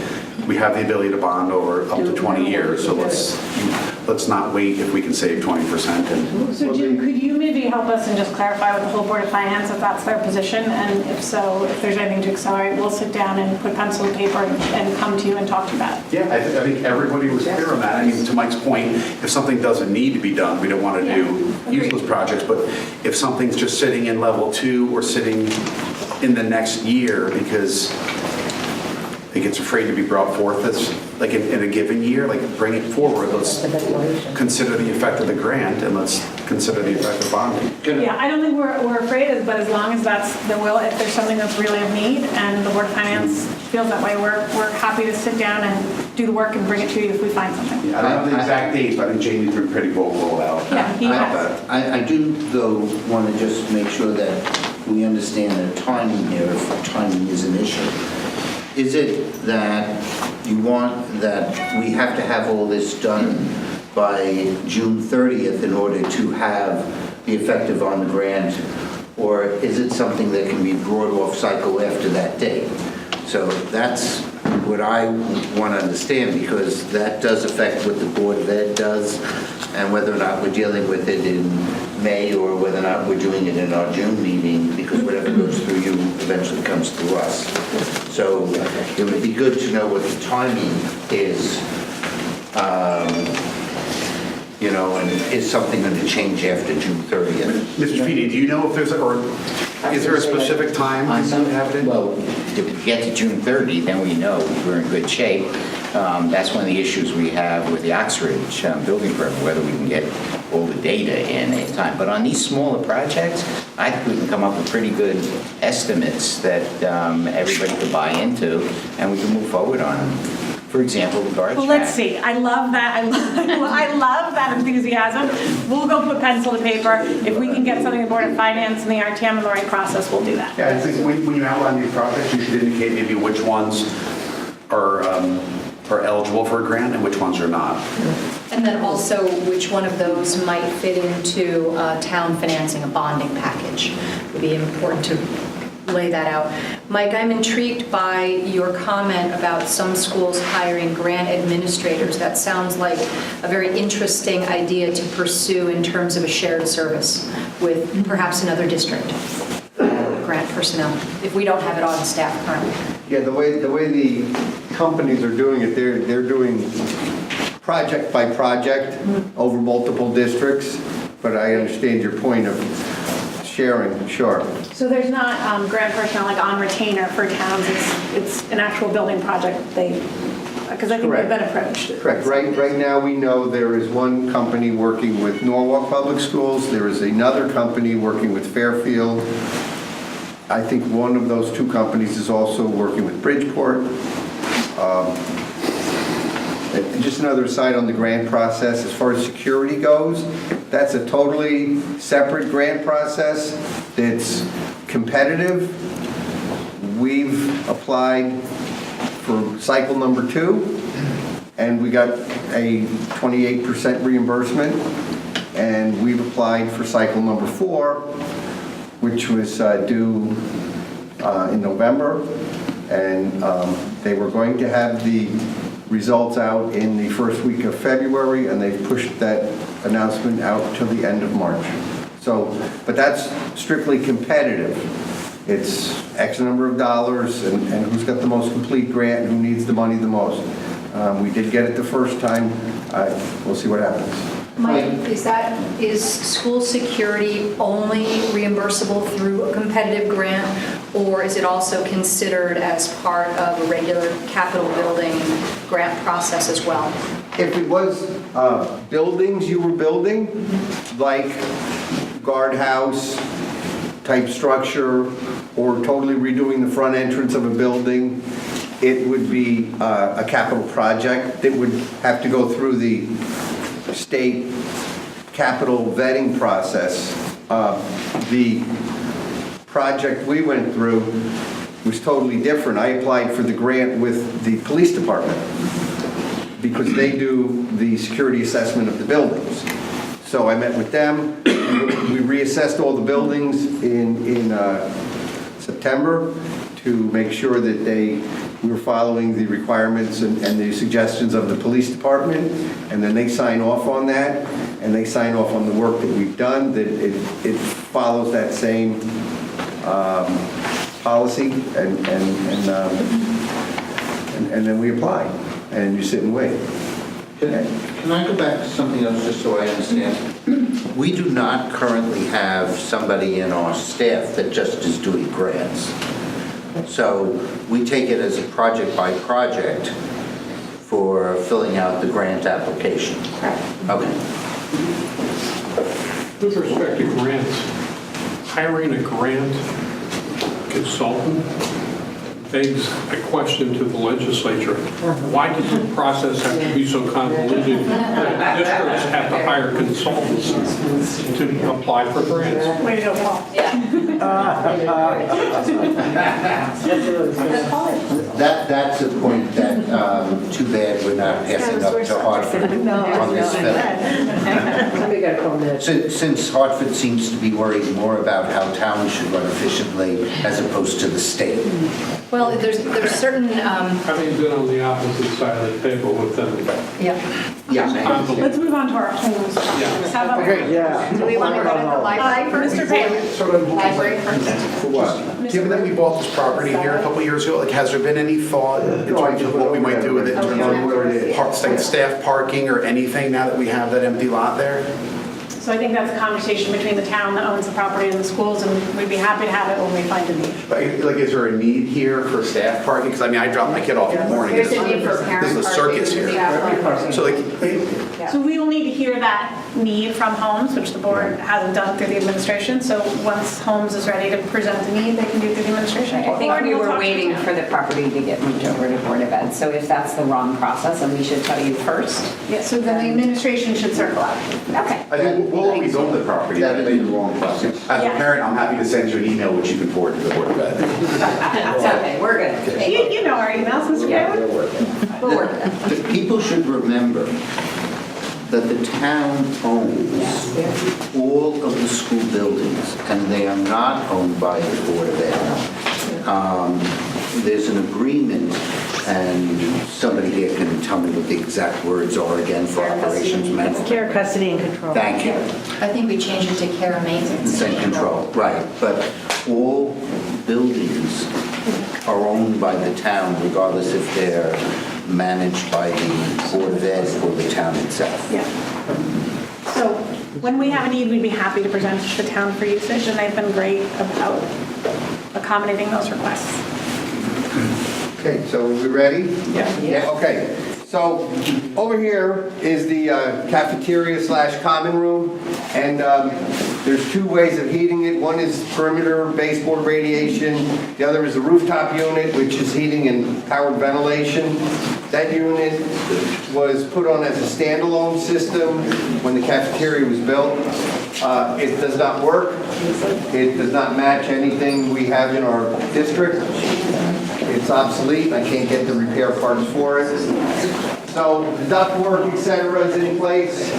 we have the ability to bond over up to 20 years, so let's not wait if we can save 20%. So Jim, could you maybe help us and just clarify with the whole Board of Finance if that's their position? And if so, if there's anything to accelerate, we'll sit down and put pencil and paper and come to you and talk to you about it. Yeah, I think everybody was clear on that. I mean, to Mike's point, if something doesn't need to be done, we don't want to do useless projects, but if something's just sitting in level 2 or sitting in the next year because it gets afraid to be brought forth as, like in a given year, like bring it forward. Let's consider the effect of the grant and let's consider the effect of bonding. Yeah, I don't think we're afraid, but as long as that's the will, if there's something that's really of need and the Board of Finance feels that way, we're happy to sit down and do the work and bring it to you if we find something. Yeah, I don't have the exact dates, but I think Jamie's been pretty vocal about Yeah, he has. I do, though, want to just make sure that we understand the timing here, if timing is an issue. Is it that you want that we have to have all this done by June 30th in order to have the effective on the grant, or is it something that can be brought off cycle after that date? So that's what I want to understand, because that does affect what the Board of Ed does, and whether or not we're dealing with it in May or whether or not we're doing it in our June meeting, because whatever goes through you eventually comes through us. So it would be good to know what the timing is, and is something going to change after June 30th? Mr. Feeney, do you know if there's, or is there a specific time you have it in? Well, if we get to June 30, then we know we're in good shape. That's one of the issues we have with the Oxbridge building permit, whether we can get all the data in a time. But on these smaller projects, I think we can come up with pretty good estimates that everybody could buy into, and we can move forward on them. For example, the guards. Well, let's see. I love that. I love that enthusiasm. We'll go put pencil to paper. If we can get something to the Board of Finance and the RTM in the right process, we'll do that. Yeah, I think when you outline these projects, you should indicate maybe which ones are eligible for a grant and which ones are not. And then also, which one of those might fit into town financing, a bonding package? Would be important to lay that out. Mike, I'm intrigued by your comment about some schools hiring grant administrators. That sounds like a very interesting idea to pursue in terms of a shared service with perhaps another district, grant personnel, if we don't have it on staff currently. Yeah, the way the companies are doing it, they're doing project by project over multiple districts, but I understand your point of sharing, sure. So there's not grant personnel like on retainer for towns, it's an actual building project because I think they've been approached. Correct. Right now, we know there is one company working with Norwalk Public Schools. There is another company working with Fairfield. I think one of those two companies is also working with Bridgeport. And just another aside on the grant process, as far as security goes, that's a totally separate grant process. It's competitive. We've applied for cycle number 2, and we got a 28% reimbursement. And we've applied for cycle number 4, which was due in November. And they were going to have the results out in the first week of February, and they've pushed that announcement out till the end of March. So, but that's strictly competitive. It's X number of dollars, and who's got the most complete grant, and who needs the money the most. We did get it the first time. We'll see what happens. Mike, is school security only reimbursable through a competitive grant, or is it also considered as part of a regular capital building grant process as well? If it was buildings you were building, like guardhouse type structure, or totally redoing the front entrance of a building, it would be a capital project that would have to go through the state capital vetting process. The project we went through was totally different. I applied for the grant with the police department because they do the security assessment of the buildings. So I met with them. We reassessed all the buildings in September to make sure that we were following the requirements and the suggestions of the police department, and then they sign off on that, and they sign off on the work that we've done, that it follows that same policy, and then we apply, and you sit and wait. Can I go back to something else just so I understand? We do not currently have somebody in our staff that just is doing grants. So we take it as a project by project for filling out the grant application. Okay. With respect to grants, hiring a grant consultant begs a question to the legislature. Why does the process have to be so convoluted that districts have to hire consultants to apply for grants? Way to go, Paul. That's a point that, too bad we're not passing up to Hartford on this film. Since Hartford seems to be worried more about how towns should run efficiently as opposed to the state. Well, there's certain... Having been on the opposite side of the table with them. Let's move on to our homes. Do we want to go to the library first? Mr. Payne. Library first? For what? Given that we bought this property here a couple years ago, like, has there been any thought in terms of what we might do with it, in terms of like staff parking or anything now that we have that empty lot there? So I think that's a conversation between the town that owns the property and the schools, and we'd be happy to have it when we find a need. Like, is there a need here for staff parking? Because I mean, I drop my kid off in the morning. There's a need for parent This is a circus parking. here. So like, So we will need to hear that need from Holmes, which the board hasn't done through the administration. So once Holmes is ready to present the need, they can do it through the administration. I think Or we you'll were talk to waiting them. for the property to get moved over to Board of Ed, so if that's the wrong process, then we should tell you first. Yeah, so then the administration should circle out. Okay. I think we'll always own the property. That would be the wrong process. As a parent, I'm happy to send you an email which you can forward to the Board of Ed. It's okay, we're good. Thank you. You know our emails, Mr. Yeah, Chairman. we'll work it. People should remember that the town owns all of the school buildings, and they are not owned by the Board of Ed. There's an agreement, and somebody here can tell me what the exact words are again for operations management. Care, custody, and control. Thank you. I think we changed it to care, maintenance, And control, right. But all buildings are owned by the town, regardless if they're managed by the Board of Ed or the town itself. Yeah. So when we have a need, we'd be happy to present to the town for usage, and they've been great about accommodating those requests. Okay, so we ready? Yeah. Okay, so over here is the cafeteria / common room, and there's two ways of heating it. One is perimeter baseboard radiation. The other is the rooftop unit, which is heating and powered ventilation. That unit was put on as a standalone system when the cafeteria was built. It does not work. It does not match anything we have in our district. It's obsolete. I can't get the repair parts for it. So the ductwork, et cetera, is in place,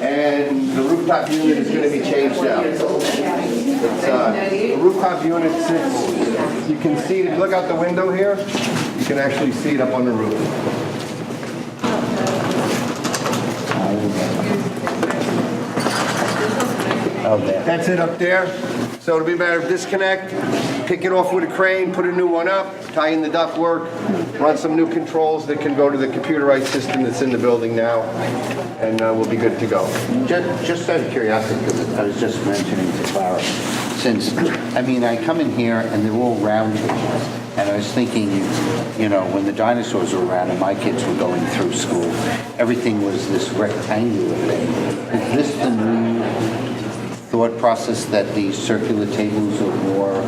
and the rooftop unit is going to be changed out. The rooftop unit sits, you can see it, if you look out the window here, you can actually see it up on the roof. That's it up there. So it'll be a matter of disconnect, pick it off with a crane, put a new one up, tie in the ductwork, run some new controls that can go to the computerized system that's in the building now, and we'll be good to go. Just out of curiosity, because I was just mentioning to Clara, since, I mean, I come in here and they're all round pictures, and I was thinking, you know, when the dinosaurs were around and my kids were going through school, everything was this rectangular thing. Is this the new thought process that the circular tables are more?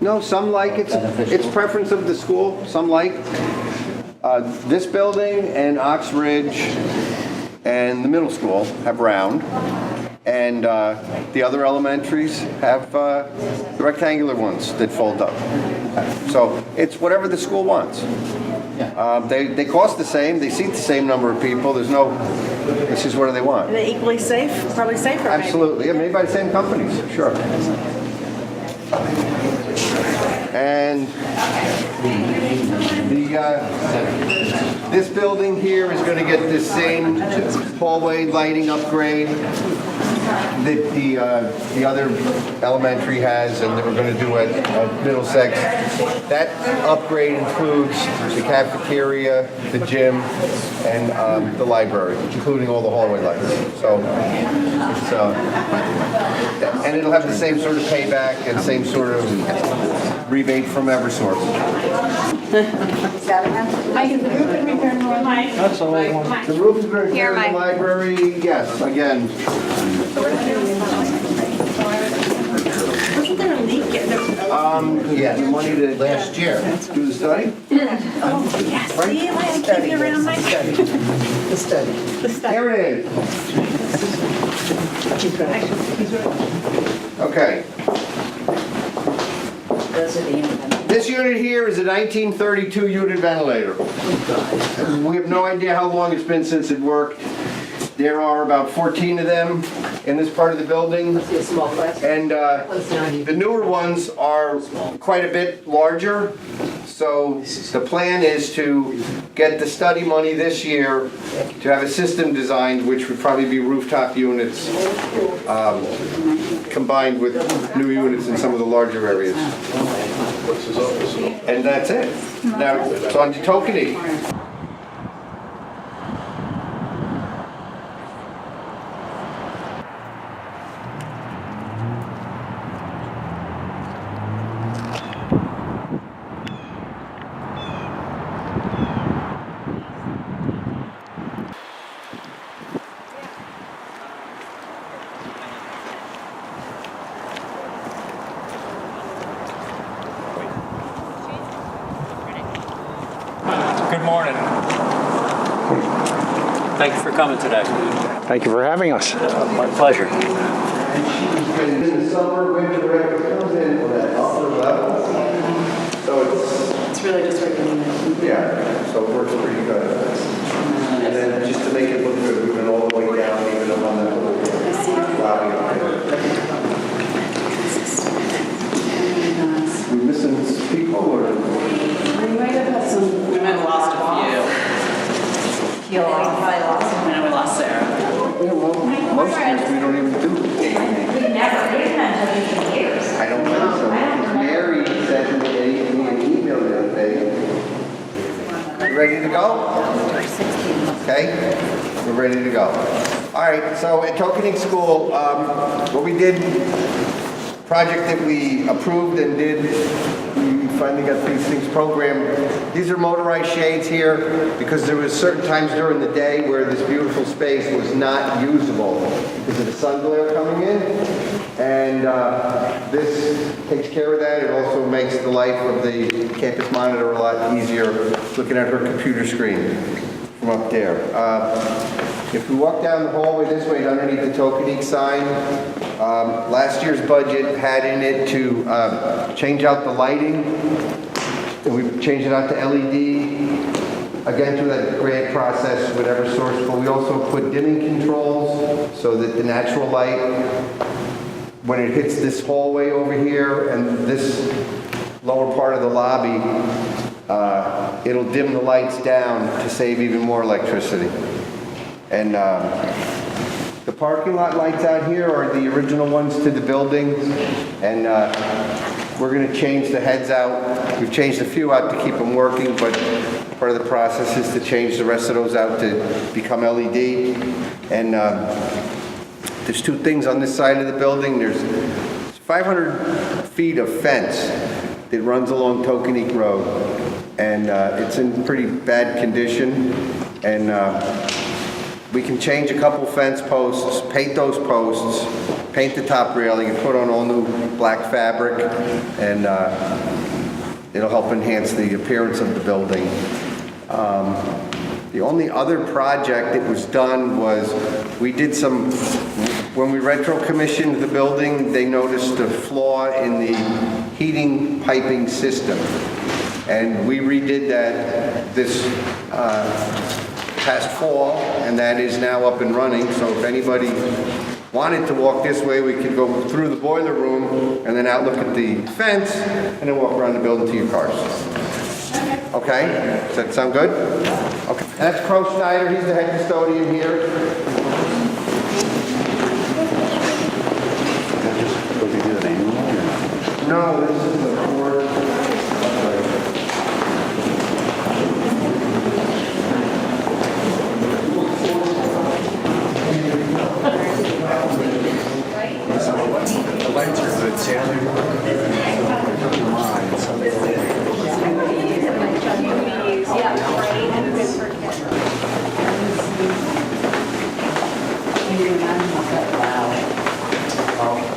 No, some like it. It's preference of the school. Some like this building and Ox Ridge and the middle school have round, and the other elementaries have the rectangular ones that fold up. So it's whatever the school wants. They cost the same. They seat the same number of people. There's no. This is what do they want? Are they equally safe? Probably safer. Absolutely. Yeah, made by the same companies. Sure. And this building here is going to get this same hallway lighting upgrade that the other elementary has, and that we're going to do at Middlesex. That upgrade includes the cafeteria, the gym, and the library, including all the hallway lights. So, and it'll have the same sort of payback and same sort of rebate from Eversource. Mike, is the roof going to be repaired more? Mike? That's the old one. The roof is going to be repaired in the library, yes, again. Wasn't there a leak? Yeah, the money to last year do the study? Oh, yes. See, I keep you around, Mike. The study. The study. There it is. Okay. Those are the independent. This unit here is a 1932 unit ventilator. We have no idea how long it's been since it worked. There are about 14 of them in this part of the building. And the newer ones are quite a bit larger. So the plan is to get the study money this year to have a system designed, which would probably be rooftop units combined with new units in some of the larger areas. And that's it. Now, it's on to Tokeneke. Good morning. Thank you for coming today. Thank you for having us. My pleasure. In the summer, winter, whatever comes in for that upper level. So It's really just recommended. yeah, so it works pretty good. And then just to make it look good, we went all the way down. ready to go? Okay, we're ready to go. All right, so at Tokeneke School, what we did, project that we approved and did, we finally got these things programmed. These are motorized shades here because there was certain times during the day where this beautiful space was not usable because of the sun glare coming in. And this takes care of that. It also makes the life of the campus monitor a lot easier looking at her computer screen from up there. If we walk down the hallway this way underneath the Tokeneke sign, last year's budget had in it to change out the lighting, and we changed it out to LED. Again, through that grant process, whatever source, but we also put dimming controls so that the natural light, when it hits this hallway over here and this lower part of the lobby, it'll dim the lights down to save even more electricity. And the parking lot lights out here are the original ones to the building, and we're going to change the heads out. We've changed a few out to keep them working, but part of the process is to change the rest of those out to become LED. And there's two things on this side of the building. There's 500 feet of fence that runs along Tokeneke Road, and it's in pretty bad condition. And we can change a couple fence posts, paint those posts, paint the top railing, and put on all new black fabric, and it'll help enhance the appearance of the building. The only other project that was done was we did some, when we retro commissioned the building, they noticed a flaw in the heating piping system. And we redid that this past fall, and that is now up and running. So if anybody wanted to walk this way, we could go through the boiler room and then out look at the fence and then walk around the building to your cars. Okay? Does that sound good? Okay. And that's Crow Schneider. He's the head custodian here. No, this is the board. The lights are good,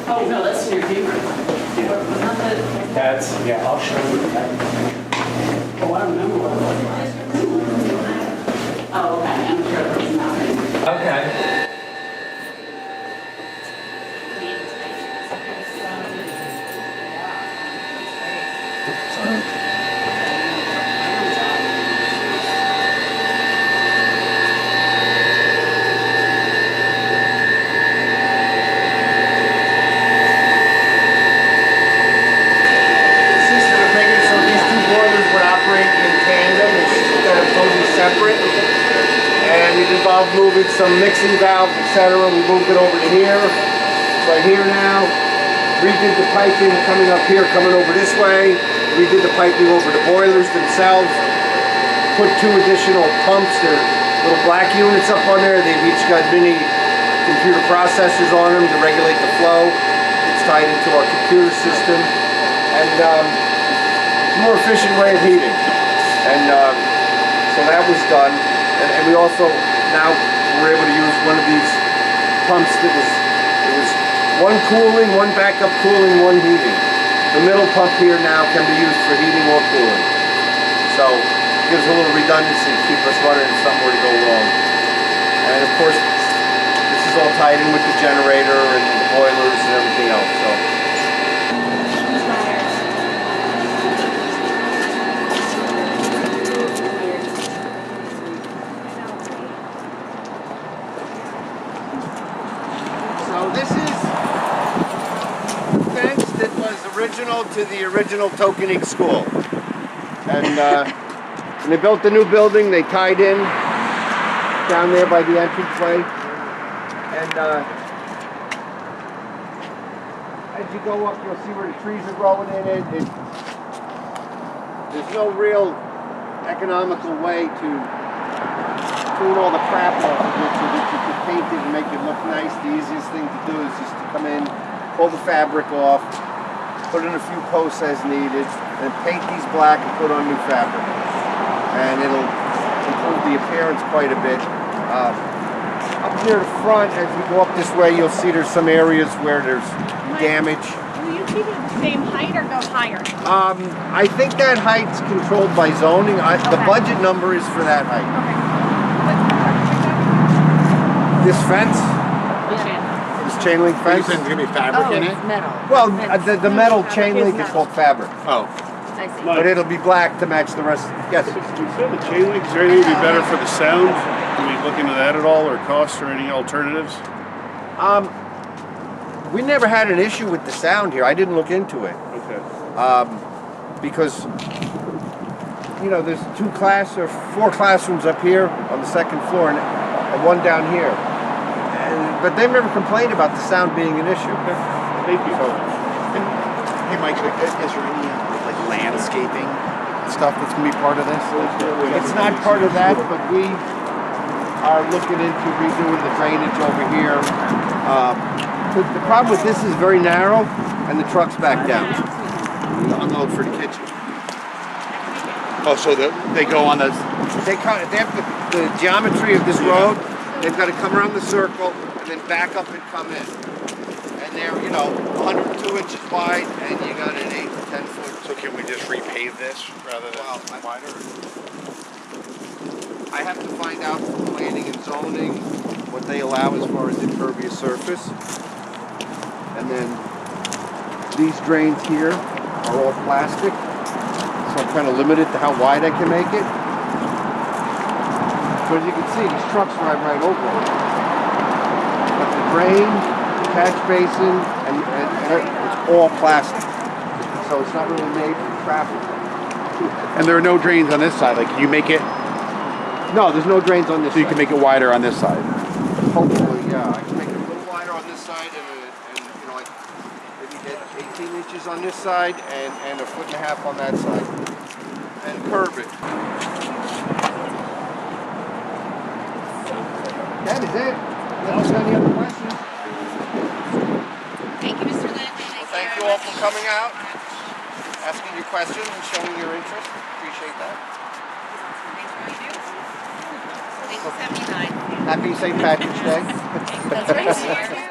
Oh, no, that's your favorite. That's, yeah, I'll show you. Oh, I remember what it was. Oh, okay, I'm sure it was not. Okay. Separate, and it involved moving some mixing valves, etc. We moved it over to here, right here now. Redid the piping coming up here, coming over this way. Redid the piping over the boilers themselves. Put two additional pumps. They're little black units up on there. They've each got mini computer processors on them to regulate the flow. It's tied into our computer system, and it's a more efficient way of heating. And so that was done, and we also now were able to use one of these pumps that was one cooling, one backup cooling, one heating. The middle pump here now can be used for heating or cooling. So it gives a little redundancy to keep us running if something were to go wrong. And of course, this is all tied in with the generator and the boilers and everything else. So. To the original Tokeneke school, and when they built the new building, they tied in down there by the entranceway, and as you go up, you'll see where the trees are growing in it. There's no real economical way to clean all the crap off of it so that you can paint it and make it look nice. The easiest thing to do is just to come in, pull the fabric off, put in a few posts as needed, and paint these black and put on new fabric. And it'll improve the appearance quite a bit. Up near the front, as you go up this way, you'll see there's some areas where there's damage. Will you keep it the same height or go higher? I think that height's controlled by zoning. The budget number is for that height. This fence? This chain link fence? There's going to be fabric in it? Metal. Well, the metal chain link is called fabric. Oh. I see. But it'll be black to match the rest. Yes? Do you feel the chain link is there anything to be better for the sound? Can we look into that at all, or cost, or any alternatives? We never had an issue with the sound here. I didn't look into it. Okay. Because, you know, there's 4 classrooms up here on the second floor and one down here. But they've never complained about the sound being an issue. Thank you. Hey, Mike, is there any like landscaping stuff that's going to be part of this? It's not part of that, but we are looking into redoing the drainage over here. The problem with this is very narrow, and the truck's back down. Unload for the kitchen. Oh, so they go on the... They have the geometry of this road. They've got to come around the circle and then back up and come in. And they're, 102 inches wide, and you got an 8 to 10 foot. So can we just repave this rather than wider? I have to find out from planning and zoning what they allow as far as impervious surface. And then these drains here are all plastic, so I'm kind of limited to how wide I can make it. So as you can see, these trucks drive right over it. But the drain, the catch basin, and it's all plastic. So it's not really made for traffic. And there are no drains on this side. Like, can you make it... No, there's no drains on this side. So you can make it wider on this side? Hopefully, yeah. I can make it a little wider on this side and like maybe get 18 inches on this side and 1.5 feet on that side. And curve it. That is it. Unless there's any other questions. Thank you, Mr. Lynn. Thank you all for coming out, asking your questions and showing your interest. Appreciate that. 79. Happy St. Patrick's Day. That's right.